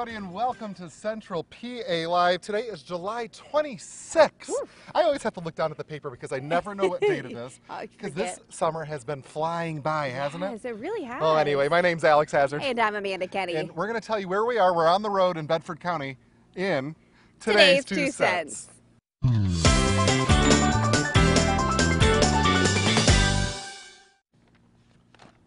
everybody, and welcome to Central PA Live. Today is July 26th. Woo. I always have to look down at the paper because I never know what date it is. I Because this forget. summer has been flying by, hasn't it? Yes, it really has. Well, anyway, my name's Alex Hazard. And I'm Amanda Kenny. And we're going to tell you where we are. We're on the road in Bedford County in Today's Two Cents.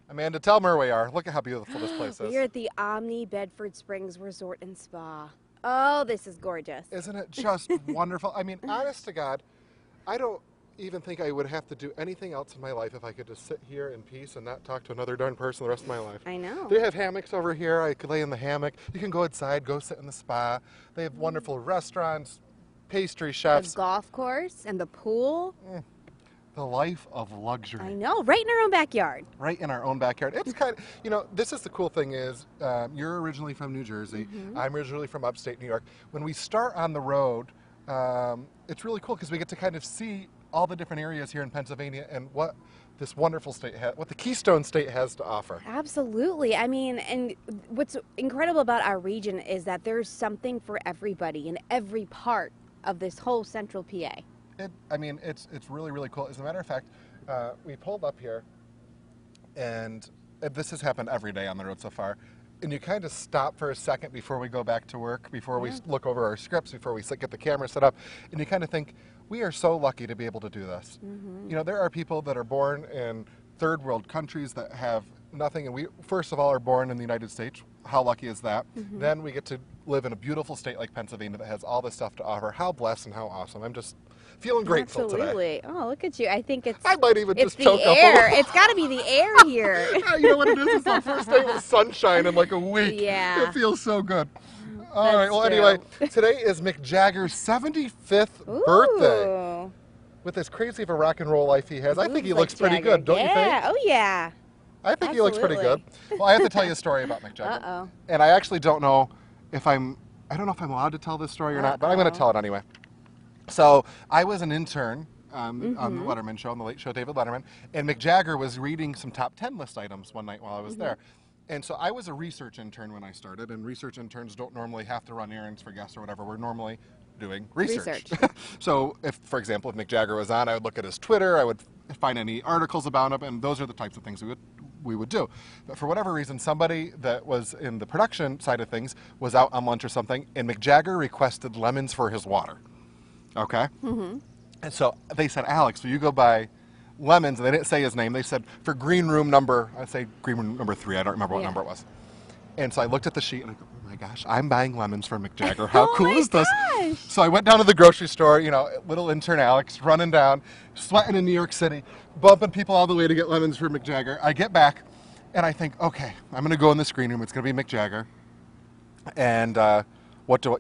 Amanda, tell them where we are. Look at how beautiful this place is. We're at the Omni Bedford Springs Resort and Spa. Oh, this is gorgeous. Isn't it just wonderful? I mean, honest to God, I don't even think I would have to do anything else in my life if I could just sit here in peace and not talk to another darn person the rest of my life. I know. They have hammocks over here. I could lay in the hammock. You can go outside, go sit in the spa. They have wonderful restaurants, pastry The chefs. golf course and the pool. The life of luxury. I know, right in our own backyard. Right in our own backyard. It's kind of, you know, this is the cool thing is, you're originally from New Jersey. I'm originally from upstate New York. When we start on the road, it's really cool because we get to kind of see all the different areas here in Pennsylvania and what this wonderful state what the Keystone State has to offer. Absolutely. I mean, and what's incredible about our region is that there's something for everybody in every part of this whole central PA. I mean, it's really, really cool. As a matter of fact, we pulled up here, and this has happened every day on the road so far, and you kind of stop for a second before we go back to work, before we look over our scripts, before we get the camera set up, and you kind of think, we are so lucky to be able to do this. You know, there are people that are born in third world countries that have nothing, and we, first of all, are born in the United States. How lucky is that? Then we get to live in a beautiful state like Pennsylvania that has all this stuff to offer. How blessed and how awesome. I'm just feeling grateful today. Absolutely. Oh, look at you. I think it's I might even it's just choke the up a air. little. It's got to be the air here. You know what it is? It's the first day with sunshine in like a week. Yeah. It feels so good. All That's right, well, true. anyway, today is Mick Jagger's 75th birthday. Ooh. With as crazy of a rock and roll life he has, I Ooh, think he like looks pretty Jagger. good, don't you think? Yeah. Oh, yeah. I think he looks pretty good. Absolutely. Well, I have to tell you a story about Mick Jagger. Uh-oh. And I actually don't know if I don't know if I'm allowed to tell this story or not, but I'm going to tell it anyway. So I was an intern on the Letterman show, on the Late Show, David Letterman, and Mick Jagger was reading some top 10 list items one night while I was there. And so I was a research intern when I started, and research interns don't normally have to run errands for guests or whatever. We're normally doing research. So if, for example, if Mick Jagger was on, I would look at his Twitter, I would find any articles about him, and those are the types of things we would do. But for whatever reason, somebody that was in the production side of things was out on lunch or something, and Mick Jagger requested lemons for his water. Okay? And so they said, Alex, will you go buy lemons? And they didn't say his name. They said, for green room number, I'd say green room number 3. I don't remember what number it was. And so I looked at the sheet and I go, oh my gosh, I'm buying lemons for Mick Jagger. How cool is this? Gosh. So I went down to the grocery store, you know, little intern Alex, running down, sweating in New York City, bumping people all the way to get lemons for Mick Jagger. I get back and I think, okay, I'm going to go in this green room. It's going to be Mick Jagger. And what do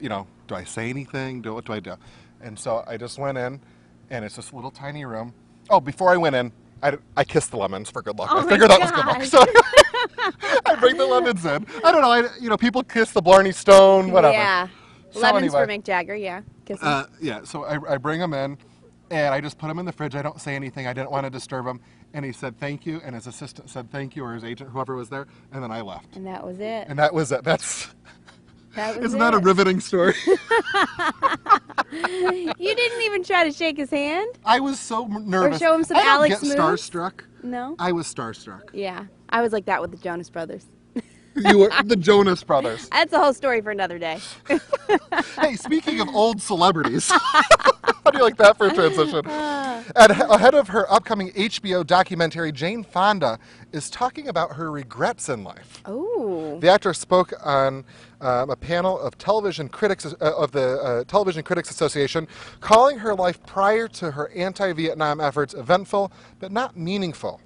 I say anything? What do I do? And so I just went in, and it's this little tiny room. Oh, before I went in, I kissed the lemons for good luck. Oh I my figured that was good luck. gosh. So I bring the lemons in. I don't know. People kiss the Blarney Stone, whatever. Yeah. So Lemons for anyway, Mick Jagger, yeah. Kiss him. yeah, so I bring them in, and I just put them in the fridge. I don't say anything. I didn't want to disturb him. And he said thank you, and his assistant said thank you, or his agent, whoever was there, and then I left. And that was it. And that was it. That was Isn't that a riveting story? You didn't even try to shake his hand? I was so nervous. Or show him some I don't Alex get moves? starstruck. No? I was starstruck. Yeah. I was like that with the Jonas Brothers. You were the Jonas Brothers. That's a whole story for another day. Hey, speaking of old celebrities, how do you like that for a transition? Ahead of her upcoming HBO documentary, Jane Fonda is talking about her regrets in life. Oh. The actress spoke on a panel of television critics of the Television Critics Association, calling her life prior to her anti-Vietnam efforts eventful but not meaningful.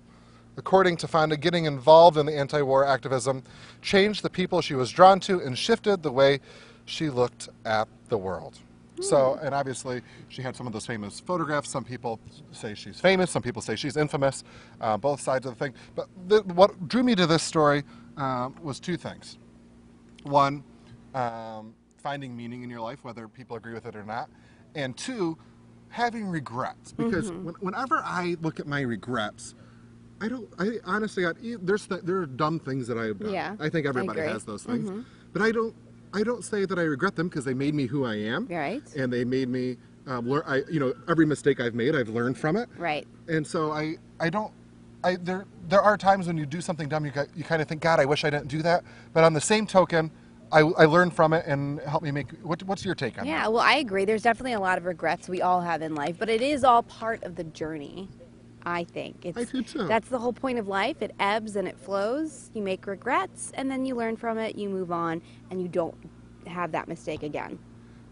According to Fonda, getting involved in the anti-war activism changed the people she was drawn to and shifted the way she looked at the world. So, and obviously, she had some of those famous photographs. Some people say she's famous. Some people say she's infamous. Both sides of the thing. But what drew me to this story was two things. One, finding meaning in your life, whether people agree with it or not. And two, having regrets. Because whenever I look at my regrets, I honestly, there are dumb things that I have done. Yeah, I think everybody I agree. has those things. But I don't I don't say that I regret them because they made me who I am. Right. And they made me learn. Every mistake I've made, I've learned from it. Right. And so there are times when you do something dumb, you kind of think, God, I wish I didn't do that. But on the same token, I learned from it and helped me make. What's your take on that? Yeah, well, I agree. There's definitely a lot of regrets we all have in life, but it is all part of the journey. I think I do too. That's the whole point of life. It ebbs and it flows. You make regrets, and then you learn from it. You move on, and you don't have that mistake again.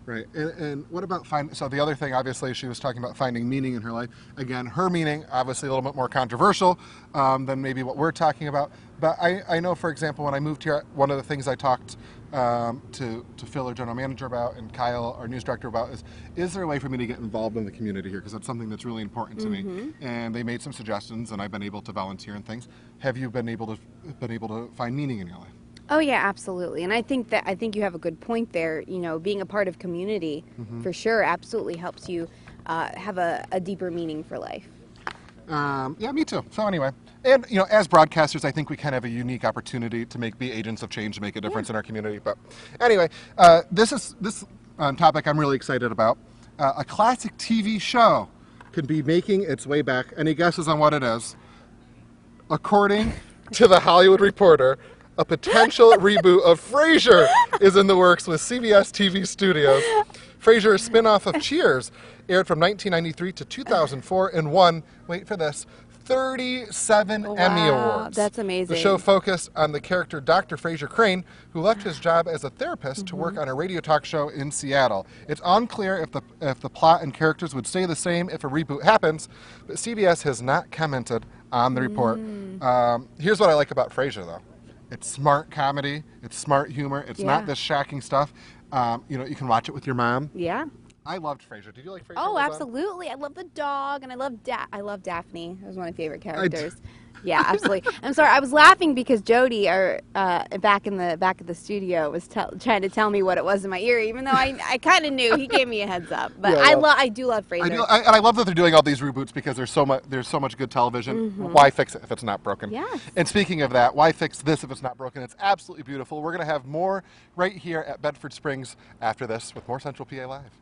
Right. And what about so the other thing, obviously, she was talking about finding meaning in her life. Again, her meaning, obviously a little bit more controversial than maybe what we're talking about. But I know, for example, when I moved here, one of the things I talked to Phil, our general manager, about, and Kyle, our news director, about is there a way for me to get involved in the community here? Because that's something that's really important to me. And they made some suggestions, and I've been able to volunteer and things. Have you been able to find meaning in your life? Oh yeah, absolutely. And I think you have a good point there. You know, being a part of community for sure absolutely helps you have a deeper meaning for life. Yeah, me too. So anyway, and as broadcasters, I think we kind of have a unique opportunity to be agents of change, to make a difference in our community. But anyway, this topic I'm really excited about. A classic TV show could be making its way back. Any guesses on what it is? According to The Hollywood Reporter, a potential reboot of Frasier is in the works with CBS TV Studios. Frasier, a spin-off of Cheers, aired from 1993 to 2004 and won, wait for this, 37 Emmy Awards. That's amazing. The show focused on the character Dr. Frasier Crane, who left his job as a therapist to work on a radio talk show in Seattle. It's unclear if the plot and characters would stay the same if a reboot happens, but CBS has not commented on the report. Here's what I like about Frasier, though. It's smart comedy. It's smart humor. It's not this shocking stuff. You can watch it with your mom. Yeah. I loved Frasier. Did you like Frasier? Oh, absolutely. I love the dog, and I love Daphne. That was one of my favorite characters. Yeah, absolutely. I'm sorry, I was laughing because Jody, our back of the studio, was trying to tell me what it was in my ear, even though I kind of knew. He gave me a heads up. But yeah, I do love Frasier. I love that they're doing all these reboots because there's so much good television. Why fix it if it's not broken? Yes. And speaking of that, why fix this if it's not broken? It's absolutely beautiful. We're going to have more right here at Bedford Springs after this with more Central PA Live.